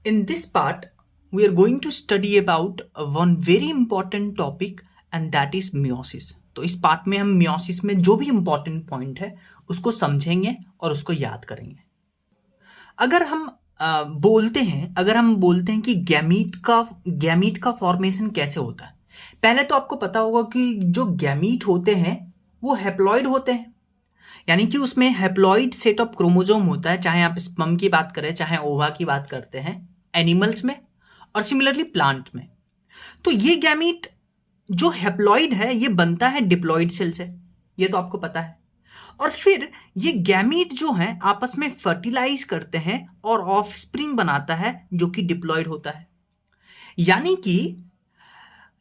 In this part, we are going to study about one very important topic and that is meiosis. तो इस part में हम meiosis में जो भी important point है उसको समझेंगे और उसको याद करेंगे। अगर हम बोलते हैं कि गैमीट का फॉर्मेशन कैसे होता है, पहले तो आपको पता होगा कि जो गैमीट होते हैं वो हैप्लॉइड होते हैं, यानी कि उसमें हैप्लॉइड सेट ऑफ क्रोमोसोम होता है, चाहे आप स्पर्म की बात करें चाहे ओवा की बात करते हैं एनिमल्स में और सिमिलरली प्लांट में। तो ये गैमीट जो हैप्लॉइड है ये बनता है डिप्लॉइड सेल से, ये तो आपको पता है। और फिर ये गैमीट जो है आपस में फर्टिलाइज करते हैं और ऑफस्प्रिंग बनाता है जो कि डिप्लॉइड होता है। यानी कि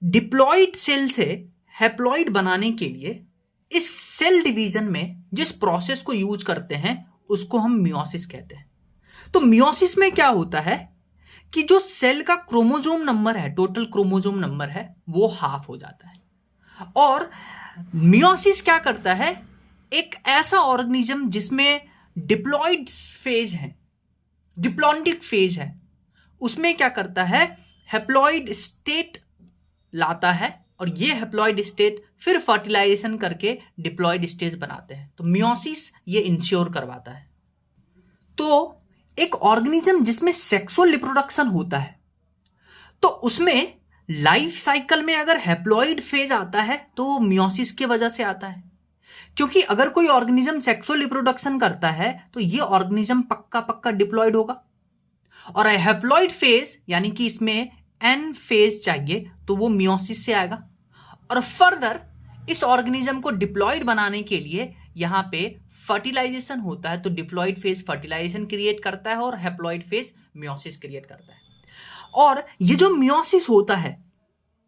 डिप्लॉइड सेल से हैप्लॉइड बनाने के लिए इस सेल डिवीजन में जिस प्रोसेस को यूज करते हैं उसको हम मियोसिस कहते हैं। तो मियोसिस में क्या होता है कि जो सेल का क्रोमोसोम नंबर है, टोटल क्रोमोसोम नंबर है, वो हाफ हो जाता है। और मियोसिस क्या करता है, एक ऐसा ऑर्गेनिज्म जिसमें डिप्लॉइड फेज है, डिप्लॉन्टिक फेज है, उसमें क्या करता है, हैप्लॉइड स्टेट लाता है और ये हैप्लॉइड स्टेट फिर फर्टिलाइजेशन करके डिप्लॉइड स्टेज बनाते हैं। तो मियोसिस ये इंश्योर करवाता है। तो एक ऑर्गेनिज्म जिसमें सेक्सुअल रिप्रोडक्शन होता है तो उसमें लाइफ साइकिल में अगर हैप्लॉइड फेज आता है तो मियोसिस की वजह से आता है, क्योंकि अगर कोई ऑर्गेनिज्म सेक्सुअल रिप्रोडक्शन करता है तो ये ऑर्गेनिज्म पक्का डिप्लॉइड होगा। और हैप्लॉइड फेज यानी कि इसमें एन फेज चाहिए तो वो मियोसिस से आएगा। और फर्दर इस ऑर्गेनिज्म को डिप्लॉइड बनाने के लिए यहां पे फर्टिलाइजेशन होता है, तो डिप्लॉइड फेज फर्टिलाइजेशन क्रिएट करता है और हैप्लॉइड फेज मियोसिस क्रिएट करता है। और ये जो मियोसिस होता है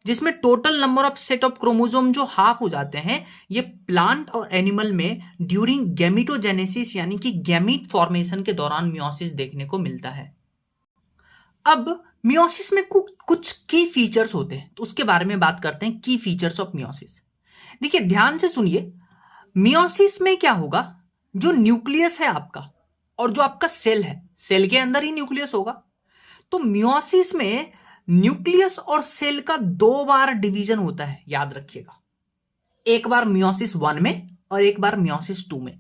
जिसमें total number of set of chromosome जो हाफ हो जाते हैं, ये प्लांट और एनिमल में ड्यूरिंग गैमीटोजेनेसिस यानी कि गैमीट फॉर्मेशन के दौरान मियोसिस देखने को मिलता है। अब मियोसिस में कुछ की फीचर्स होते हैं तो उसके बारे में बात करते हैं, की फीचर्स ऑफ मियोसिस। देखिए ध्यान से सुनिए, मियोसिस में क्या होगा, जो न्यूक्लियस है आपका और जो आपका सेल है, सेल के अंदर ही न्यूक्लियस होगा। तो मियोसिस में न्यूक्लियस और सेल का 2 बार डिवीजन होता है, याद रखिएगा, एक बार मियोसिस 1 में और एक बार मियोसिस 2 में।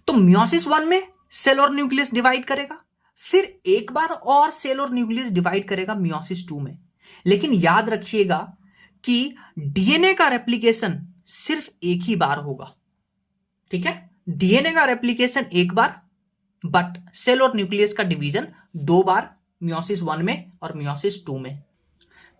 तो मियोसिस 1 में सेल और न्यूक्लियस डिवाइड करेगा, फिर एक बार और सेल और न्यूक्लियस डिवाइड करेगा मियोसिस 2 में। लेकिन याद रखिएगा कि डीएनए का रेप्लिकेशन सिर्फ एक ही बार होगा, ठीक है, डीएनए का रेप्लिकेशन एक बार, बट सेल और न्यूक्लियस का डिवीजन 2 बार, मियोसिस 1 में और मियोसिस 2 में।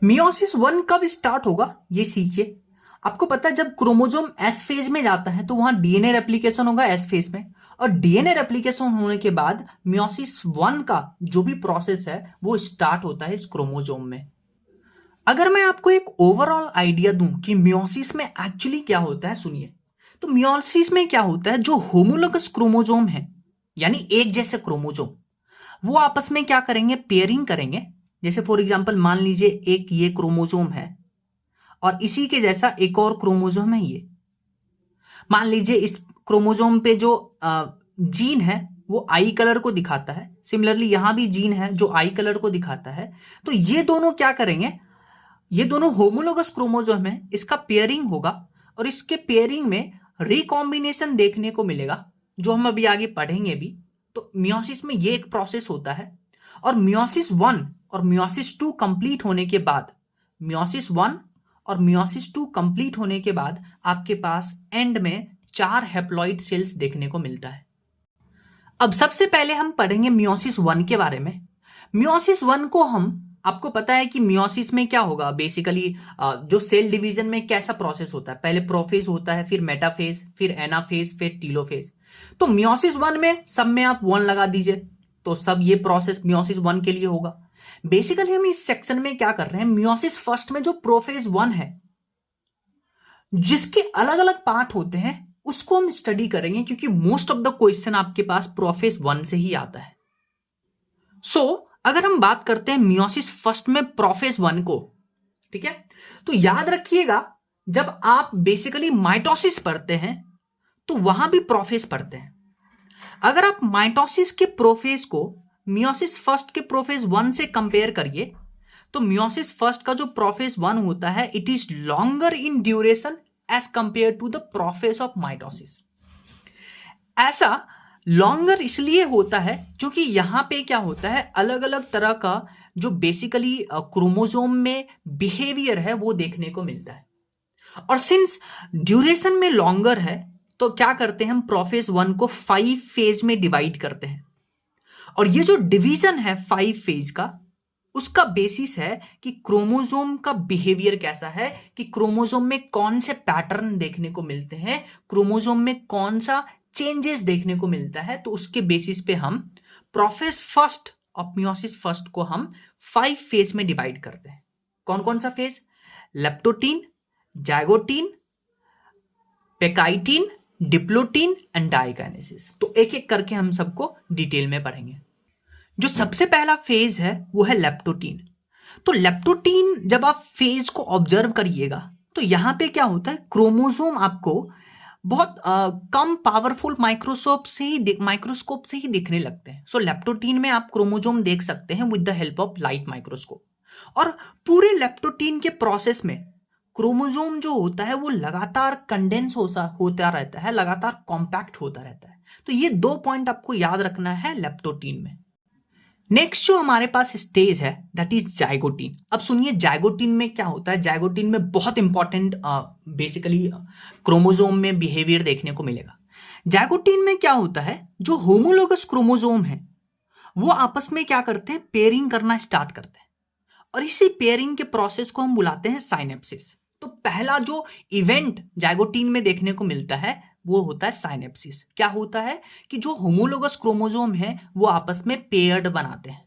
मियोसिस 1 कब स्टार्ट होगा ये सीखिए। आपको पता है जब क्रोमोसोम एस फेज में जाता है तो वहां डीएनए रेप्लिकेशन होगा एस फेज में, और डीएनए रेप्लिकेशन होने के बाद मियोसिस 1 का जो भी प्रोसेस है वो स्टार्ट होता है इस क्रोमोसोम में। अगर मैं आपको एक ओवरऑल आइडिया दूं कि मियोसिस में एक्चुअली क्या होता है, सुनिए। तो मियोसिस में क्या होता है, जो होमोलोगस क्रोमोसोम है यानी एक जैसे क्रोमोसोम, वो आपस में क्या करेंगे, पेयरिंग करेंगे। जैसे फॉर एग्जांपल मान लीजिए एक ये क्रोमोसोम है और इसी के जैसा एक और क्रोमोसोम है ये। मान लीजिए इस क्रोमोसोम पे जो जीन है वो आई कलर को दिखाता है, सिमिलरली यहां भी जीन है जो आई कलर को दिखाता है। तो ये दोनों क्या करेंगे, ये दोनों होमोलोगस क्रोमोसोम है, इसका पेयरिंग होगा और इसके पेयरिंग में रिकॉम्बिनेशन देखने को मिलेगा जो हम अभी आगे पढ़ेंगे भी। तो मियोसिस में ये एक प्रोसेस होता है। और मियोसिस 1 और मियोसिस 2 कंप्लीट होने के बाद, मियोसिस 1 और मियोसिस 2 कंप्लीट होने के बाद आपके पास एंड में 4 हैप्लॉइड सेल्स देखने को मिलता है। अब सबसे पहले हम पढ़ेंगे मियोसिस 1 के बारे में। मियोसिस 1 को हम, आपको पता है कि मियोसिस में क्या होगा, बेसिकली जो सेल डिवीजन में कैसा प्रोसेस होता है, पहले प्रोफेज होता है, फिर मेटाफेज, फिर एनाफेज, फिर टीलोफेज। तो मियोसिस 1 में सब में आप 1 लगा दीजिए तो सब ये प्रोसेस मियोसिस 1 के लिए होगा। बेसिकली हम इस सेक्शन में क्या कर रहे हैं, मियोसिस फर्स्ट में जो प्रोफेज 1 है जिसके अलग अलग पार्ट होते हैं उसको हम स्टडी करेंगे, क्योंकि मोस्ट ऑफ द क्वेश्चन आपके पास प्रोफेज 1 से ही आता है। सो अगर हम बात करते हैं मियोसिस फर्स्ट में प्रोफेज 1 को, ठीक है, तो याद रखिएगा जब आप बेसिकली माइटोसिस पढ़ते हैं तो वहां भी प्रोफेज पढ़ते हैं। अगर आप माइटोसिस के प्रोफेज को मियोसिस फर्स्ट के प्रोफेज 1 से कंपेयर करिए तो मियोसिस फर्स्ट का जो प्रोफेज 1 होता है it is longer in duration as compare to the prophase of mitosis. ऐसा लॉन्गर इसलिए होता है क्योंकि यहां पे क्या होता है, अलग अलग तरह का जो बेसिकली क्रोमोसोम में बिहेवियर है वो देखने को मिलता है। और सिंस ड्यूरेशन में लॉन्गर है तो क्या करते हैं हम प्रोफेज 1 को 5 फेज में डिवाइड करते हैं। और ये जो डिवीजन है 5 फेज का, उसका बेसिस है कि क्रोमोसोम का बिहेवियर कैसा है, कि क्रोमोसोम में कौन से पैटर्न देखने को मिलते हैं, क्रोमोसोम में कौन सा चेंजेस देखने को मिलता है। तो उसके बेसिस पे हम prophase first of meiosis first को हम 5 फेज में डिवाइड करते हैं। कौन कौन सा phase? Leptotene, zygotene, pachytene, diplotene and diakinesis. तो एक एक करके हम सबको डिटेल में पढ़ेंगे। जो सबसे पहला फेज है वो है लेप्टोटीन। तो लेप्टोटीन जब आप फेज को ऑब्जर्व करिएगा तो यहां पे क्या होता है, क्रोमोसोम आपको बहुत कम पावरफुल माइक्रोस्कोप से ही दिखने लगते हैं। सो लेप्टोटीन में आप क्रोमोसोम देख सकते हैं with the help of light microscope. और पूरे लेप्टोटीन के प्रोसेस में क्रोमोसोम जो होता है वो लगातार कंडेंस होता रहता है, लगातार कॉम्पैक्ट होता रहता है। तो ये 2 पॉइंट आपको याद रखना है लेप्टोटीन में। नेक्स्ट जो हमारे पास स्टेज है दैट इज जाइगोटीन। अब सुनिए जाइगोटीन में क्या होता है। जाइगोटीन में बहुत इंपॉर्टेंट बेसिकली क्रोमोसोम में बिहेवियर देखने को मिलेगा। जाइगोटीन में क्या होता है, जो होमोलोगस क्रोमोसोम है वो आपस में क्या करते हैं, पेयरिंग करना स्टार्ट करते हैं। और इसी पेयरिंग के प्रोसेस को हम बुलाते हैं साइनेप्सिस। तो पहला जो इवेंट जाइगोटीन में देखने को मिलता है वो होता है साइनेप्सिस। क्या होता है कि जो होमोलोगस क्रोमोसोम है वो आपस में पेयर्ड बनाते हैं।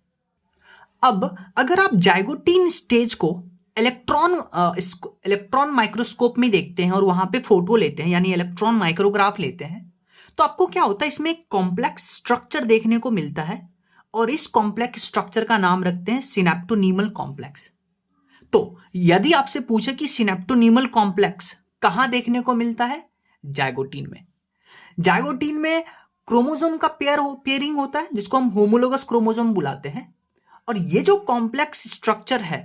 अब अगर आप जाइगोटीन स्टेज को इलेक्ट्रॉन माइक्रोस्कोप में देखते हैं और वहां पे फोटो लेते हैं, यानी इलेक्ट्रॉन माइक्रोग्राफ लेते हैं, तो आपको क्या होता है, इसमें एक कॉम्प्लेक्स स्ट्रक्चर देखने को मिलता है। और इस कॉम्प्लेक्स स्ट्रक्चर का नाम रखते हैं सिनेप्टोनीमल कॉम्प्लेक्स। तो यदि आपसे पूछे कि सिनेप्टोनीमल कॉम्प्लेक्स कहां देखने को मिलता है, जाइगोटीन में। जाइगोटीन में क्रोमोसोम का पेयरिंग होता है जिसको हम होमोलोगस क्रोमोसोम बुलाते हैं। और ये जो कॉम्प्लेक्स स्ट्रक्चर है,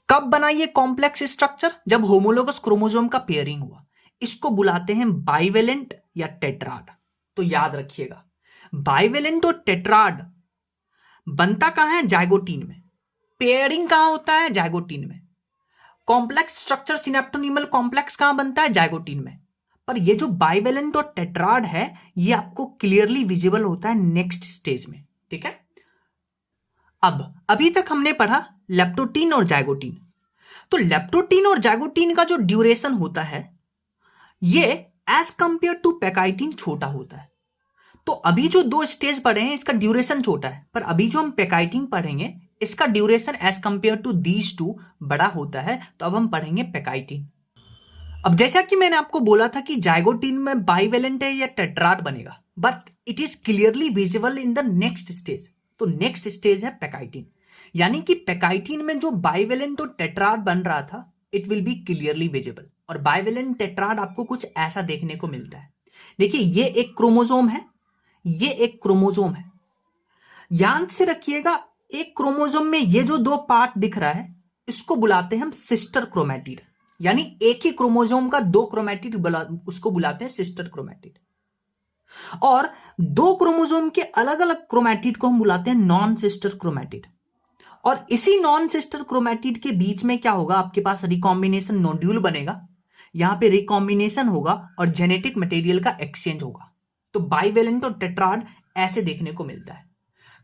कब बना ये कॉम्प्लेक्स स्ट्रक्चर? जब होमोलोगस क्रोमोसोम का पेयरिंग हुआ। इसको बुलाते हैं बाइवेलेंट या टेट्राड। तो याद रखिएगा, बाइवेलेंट और टेट्राड बनता कहां है, जाइगोटीन में। पेयरिंग कहां होता है, जाइगोटीन में। कॉम्प्लेक्स स्ट्रक्चर सिनेप्टोनीमल कॉम्प्लेक्स कहां बनता है, जाइगोटीन में। पर ये जो बाइवेलेंट और टेट्राड है ये आपको क्लियरली विजिबल होता है नेक्स्ट स्टेज में। ठीक है। अब अभी तक हमने पढ़ा लेप्टोटीन और जाइगोटीन। तो लेप्टोटीन और जाइगोटीन का जो ड्यूरेशन होता है ये एज कंपेयर टू पेकाइटीन छोटा होता है। तो अभी जो 2 स्टेज पढ़े हैं इसका ड्यूरेशन छोटा है, पर अभी जो हम पेकाइटीन पढ़ेंगे इसका duration as compare to these 2 बड़ा होता है। तो अब हम पढ़ेंगे पेकाइटीन। अब जैसा कि मैंने आपको बोला था कि जाइगोटीन में बाइवेलेंट है या टेट्राड बनेगा, but it is clearly visible in the next stage. तो नेक्स्ट स्टेज है पेकाइटीन, यानी कि पेकाइटीन में जो बाइवेलेंट और टेट्राड बन रहा था it will be clearly visible. और बाइवेलेंट टेट्राड आपको कुछ ऐसा देखने को मिलता है। देखिए ये एक क्रोमोसोम है, ये एक क्रोमोसोम है। ध्यान से रखिएगा, एक क्रोमोसोम में ये जो 2 पार्ट दिख रहा है इसको बुलाते हैं हम सिस्टर क्रोमैटिड, यानी एक ही क्रोमोसोम का 2 क्रोमैटिड उसको बुलाते हैं सिस्टर क्रोमैटिड। और 2 क्रोमोसोम के अलग अलग क्रोमैटिड को हम बुलाते हैं नॉन सिस्टर क्रोमैटिड। और इसी नॉन सिस्टर क्रोमैटिड के बीच में क्या होगा, आपके पास रिकॉम्बिनेशन नोड्यूल बनेगा। यहां पे रिकॉम्बिनेशन होगा और जेनेटिक मटेरियल का एक्सचेंज होगा। तो बाइवेलेंट और टेट्राड ऐसे देखने को मिलता है।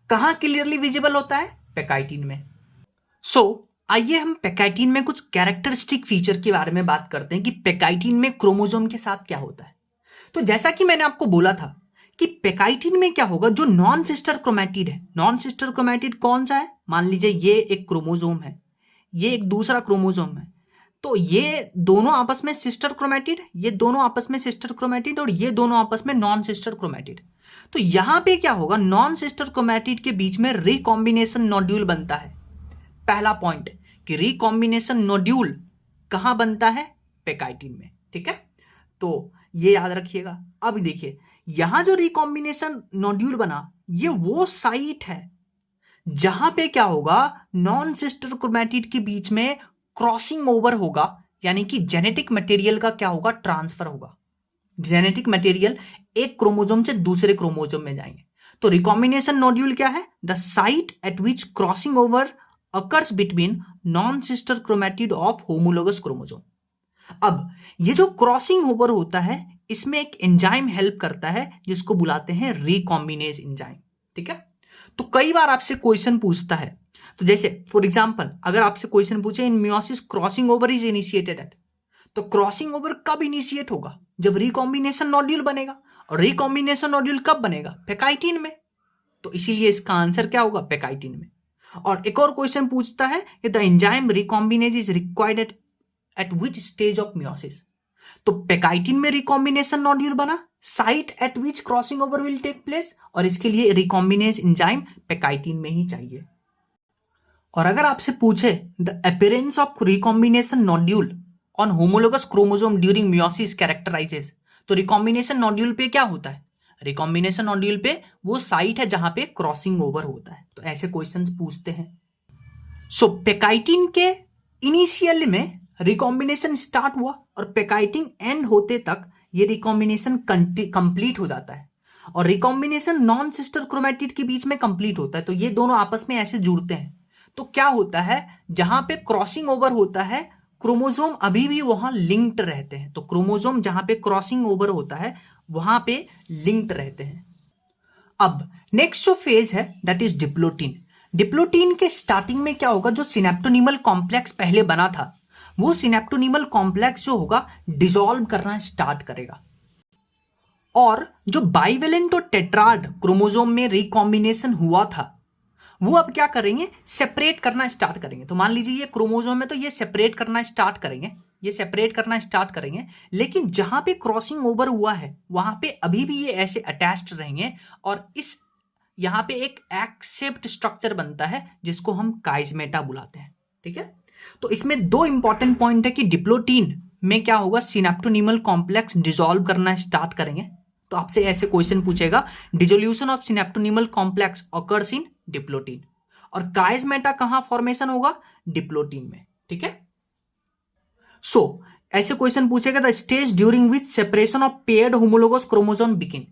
कहां क्लियरली विजिबल होता है, पेकाइटीन में। आइए हम पेकाइटीन में कुछ कैरेक्टरिस्टिक फीचर के बारे में बात करते हैं कि पेकाइटीन में क्रोमोसोम के साथ क्या होता है। तो जैसा कि मैंने आपको बोला था कि पेकाइटीन में क्या होगा, जो नॉन सिस्टर क्रोमैटिड है, नॉन सिस्टर क्रोमैटिड कौन सा है, मान लीजिए ये एक क्रोमोसोम है, ये एक दूसरा क्रोमोसोम है। तो ये दोनों आपस में सिस्टर क्रोमैटिड, ये दोनों आपस में सिस्टर क्रोमैटिड और ये दोनों आपस में नॉन सिस्टर क्रोमैटिड। तो यहां पे क्या होगा, नॉन सिस्टर क्रोमैटिड के बीच में रिकॉम्बिनेशन नोड्यूल बनता है। पहला पॉइंट कि रिकॉम्बिनेशन नोड्यूल कहां बनता है, पेकाइटीन में। ठीक है, तो ये याद रखिएगा। अब देखिए यहां जो रिकॉम्बिनेशन नोड्यूल बना, ये वो साइट है जहां पे क्या होगा, नॉन सिस्टर क्रोमैटिड के बीच में क्रॉसिंग ओवर होगा, यानी कि जेनेटिक मटेरियल का क्या होगा, ट्रांसफर होगा। जेनेटिक मटेरियल एक क्रोमोजोम से दूसरे क्रोमोजोम में जाएंगे। तो रिकॉम्बिनेशन नोड्यूल क्या है? The site at which crossing over occurs between non sister chromatid of homologous chromosome. अब ये जो क्रॉसिंग ओवर होता है, इसमें एक एंजाइम हेल्प करता है जिसको बुलाते हैं रिकॉम्बिनेज एंजाइम। ठीक है, तो कई बार आपसे क्वेश्चन पूछता है, तो जैसे फॉर एग्जांपल अगर आपसे क्वेश्चन पूछे in meiosis crossing over is initiated at, तो क्रॉसिंग ओवर कब इनिशिएट होगा? जब रिकॉम्बिनेशन नोड्यूल बनेगा। और रिकॉम्बिनेशन नोड्यूल कब बनेगा? पेकाइटिन में। तो इसीलिए इसका आंसर क्या होगा? पेकाइटिन में। और एक और क्वेश्चन पूछता है कि the enzyme recombinase is required at which stage of meiosis. तो पेकाइटिन में रिकॉम्बिनेशन नोड्यूल बना, site at which crossing over will take place, और इसके लिए रिकॉम्बिनेज एंजाइम पेकाइटिन में ही चाहिए। और अगर आपसे पूछे the appearance of recombination nodule on homologous chromosome during meiosis कैरेक्टराइजेस, तो रिकॉम्बिनेशन नोड्यूल पे क्या होता है? रिकॉम्बिनेशन नोड्यूल पे वो साइट है जहां पे क्रॉसिंग ओवर होता है। तो ऐसे क्वेश्चंस पूछते हैं। सो पेकाइटिन के इनिशियल में रिकॉम्बिनेशन स्टार्ट हुआ और पेकाइटिन एंड होते तक ये रिकॉम्बिनेशन कंप्लीट हो जाता है। और रिकॉम्बिनेशन नॉन सिस्टर क्रोमैटिड के बीच में कंप्लीट होता है, तो ये दोनों आपस में ऐसे जुड़ते हैं। तो क्या होता है, जहां पे क्रॉसिंग ओवर होता है, क्रोमोसोम अभी भी वहां लिंक्ड रहते हैं। तो क्रोमोसोम जहां पे क्रॉसिंग ओवर होता है वहां पे लिंक्ड रहते हैं। अब नेक्स्ट जो फेज है दैट इज डिप्लोटीन। डिप्लोटीन के स्टार्टिंग में क्या होगा, जो सिनेप्टोनीमल कॉम्प्लेक्स पहले बना था, वो सिनेप्टोनीमल कॉम्प्लेक्स जो होगा डिसॉल्व करना स्टार्ट करेगा। और जो बाइवेलेंट और टेट्राड क्रोमोसोम में रिकॉम्बिनेशन हुआ था, वो अब क्या करेंगे, सेपरेट करना स्टार्ट करेंगे। तो मान लीजिए ये क्रोमोसोम है, तो ये सेपरेट करना स्टार्ट करेंगे, ये सेपरेट करना स्टार्ट करेंगे। लेकिन जहां पे क्रॉसिंग ओवर हुआ है वहां पे अभी भी ये ऐसे अटैच्ड रहेंगे, और इस यहां पे एक एक्सेप्ट स्ट्रक्चर बनता है जिसको हम काइजमेटा बुलाते हैं। ठीक है, तो इसमें दो इंपॉर्टेंट पॉइंट है कि डिप्लोटीन में क्या होगा, सिनेप्टोनीमल कॉम्प्लेक्स डिसॉल्व करना स्टार्ट करेंगे। तो आपसे ऐसे क्वेश्चन पूछेगा, dissolution of synaptonemal complex occurs in diplotene. और काइजमेटा कहां फॉर्मेशन होगा? डिप्लोटीन में। ठीक है, सो ऐसे क्वेश्चन पूछेगा, the stage during which separation of paired homologous chromosome begin.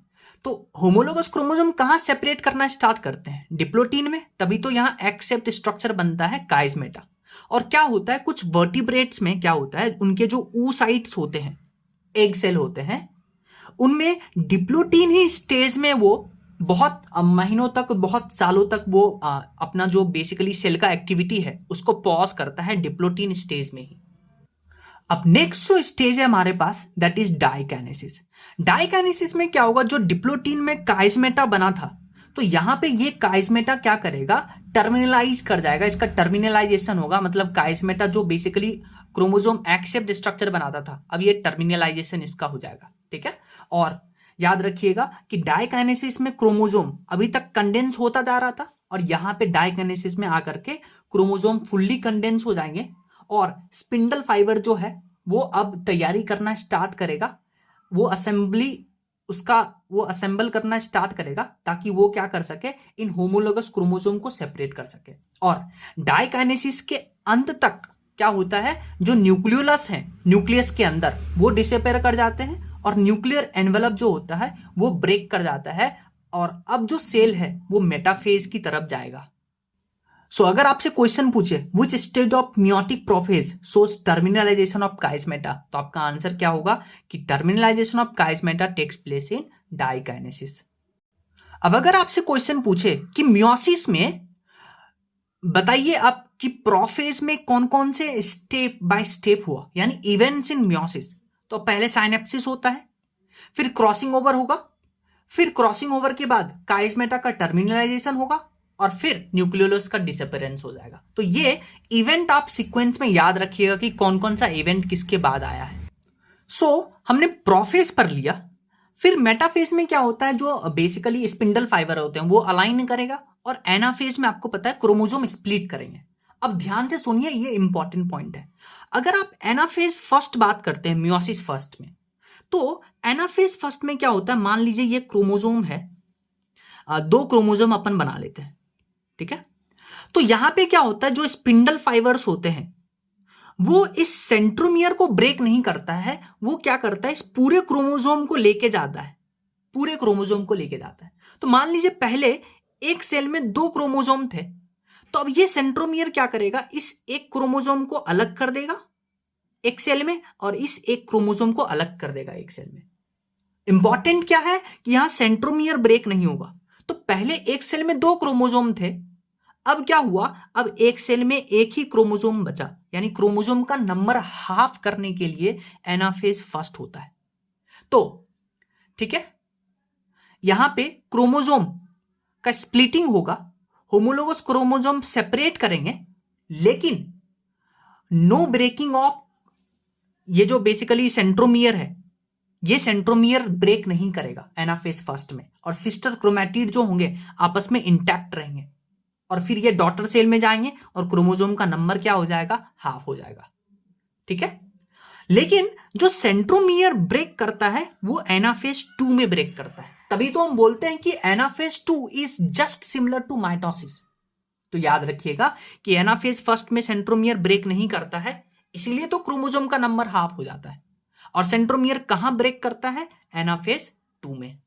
तो होमोलोगस क्रोमोसोम कहां सेपरेट करना स्टार्ट करते हैं? डिप्लोटीन में। तभी तो यहां एक्सेप्ट स्ट्रक्चर बनता है काइजमेटा। और क्या होता है, कुछ वर्टिब्रेट्स में क्या होता है, उनके जो oocytes होते हैं, एग सेल होते हैं, उनमें डिप्लोटीन ही स्टेज में वो बहुत महीनों तक, बहुत सालों तक वो अपना जो बेसिकली सेल का एक्टिविटी है उसको पॉज करता है डिप्लोटीन स्टेज में ही। अब नेक्स्ट जो स्टेज है हमारे पास दैट इज डाइकाइनेसिस। डाइकाइनेसिस में क्या होगा, जो डिप्लोटीन में काइजमेटा बना था, तो यहां पे ये काइजमेटा क्या करेगा, टर्मिनलाइज कर जाएगा। इसका टर्मिनलाइजेशन होगा, मतलब काइजमेटा जो बेसिकली क्रोमोसोम एक्सेप्ट स्ट्रक्चर बनाता था, अब ये टर्मिनलाइजेशन इसका हो जाएगा। ठीक है, और याद रखिएगा कि डाइकाइनेसिस में क्रोमोसोम अभी तक कंडेंस होता जा रहा था, और यहां पे डाइकाइनेसिस में आकर के क्रोमोसोम फुल्ली कंडेंस हो जाएंगे, और स्पिंडल फाइबर जो है वो अब तैयारी करना स्टार्ट करेगा, वो असेंबल करना स्टार्ट करेगा, ताकि वो क्या कर सके, इन होमोलोगस क्रोमोसोम को सेपरेट कर सके। और डाइकाइनेसिस के अंत तक क्या होता है, जो न्यूक्लियोलस है, न्यूक्लियस के अंदर वो डिसअपेयर कर जाते हैं, और न्यूक्लियर एनवेलप जो होता है वो ब्रेक कर जाता है, और अब जो सेल है वो मेटाफेज की तरफ जाएगा। सो अगर आपसे क्वेश्चन पूछे which stage of meiotic prophase shows terminalization of chiasmata, तो आपका आंसर क्या होगा कि terminalization of chiasmata takes place in diakinesis. अब अगर आपसे क्वेश्चन पूछे कि मियोसिस में बताइए आप कि प्रोफेज में कौन कौन से स्टेप बाय स्टेप हुआ, यानी इवेंट्स इन मियोसिस, तो पहले साइनेप्सिस होता है, फिर क्रॉसिंग ओवर होगा, फिर क्रॉसिंग ओवर के बाद काइजमेटा का टर्मिनलाइजेशन होगा, और फिर न्यूक्लियोलस का डिसअपीयरेंस हो जाएगा। तो ये इवेंट आप सीक्वेंस में याद रखिएगा कि कौन कौन सा इवेंट किसके बाद आया है। सो हमने प्रोफेज पर लिया, फिर मेटाफेज में क्या होता है, जो बेसिकली स्पिंडल फाइबर होते हैं वो अलाइन करेगा, और एनाफेज में आपको पता है क्रोमोसोम स्प्लिट करेंगे। अब ध्यान से सुनिए, ये इंपॉर्टेंट पॉइंट है। अगर आप एनाफेज फर्स्ट बात करते हैं मियोसिस फर्स्ट में, तो एनाफेज फर्स्ट में क्या होता है, मान लीजिए ये क्रोमोजोम है, 2 क्रोमोजोम अपन बना लेते हैं, ठीक है। तो यहां पे क्या होता है, जो स्पिंडल फाइबर्स होते हैं वो इस सेंट्रोमियर को ब्रेक नहीं करता है, वो क्या करता है, इस पूरे क्रोमोजोम को लेके जाता है, पूरे क्रोमोजोम को लेके जाता है। तो मान लीजिए पहले एक सेल में 2 क्रोमोजोम थे, तो अब ये सेंट्रोमियर क्या करेगा, इस एक क्रोमोजोम को अलग कर देगा एक सेल में और इस एक क्रोमोजोम को अलग कर देगा एक सेल में। इंपॉर्टेंट क्या है कि यहां सेंट्रोमियर ब्रेक नहीं होगा। तो पहले एक सेल में 2 क्रोमोजोम थे, अब क्या हुआ, अब एक सेल में एक ही क्रोमोजोम बचा, यानी क्रोमोजोम का नंबर हाफ करने के लिए एनाफेज फर्स्ट होता है। तो ठीक है, यहां पे क्रोमोजोम का स्प्लिटिंग होगा, होमोलोगस क्रोमोजोम सेपरेट करेंगे, लेकिन नो ब्रेकिंग ऑफ ये जो बेसिकली सेंट्रोमियर है, ये सेंट्रोमियर ब्रेक नहीं करेगा एनाफेज फर्स्ट में, और सिस्टर क्रोमैटिड जो होंगे आपस में इंटैक्ट रहेंगे, और फिर ये डॉटर सेल में जाएंगे और क्रोमोजोम का नंबर क्या हो जाएगा, हाफ हो जाएगा, ठीक है। लेकिन जो सेंट्रोमियर ब्रेक करता है वो एनाफेज 2 में ब्रेक करता है, तभी तो हम बोलते हैं कि anaphase 2 is just similar to mitosis. तो याद रखिएगा कि एनाफेज फर्स्ट में सेंट्रोमियर ब्रेक नहीं करता है, इसलिए तो क्रोमोजोम का नंबर हाफ हो जाता है। और सेंट्रोमियर कहां ब्रेक करता है, एनाफेज 2 में।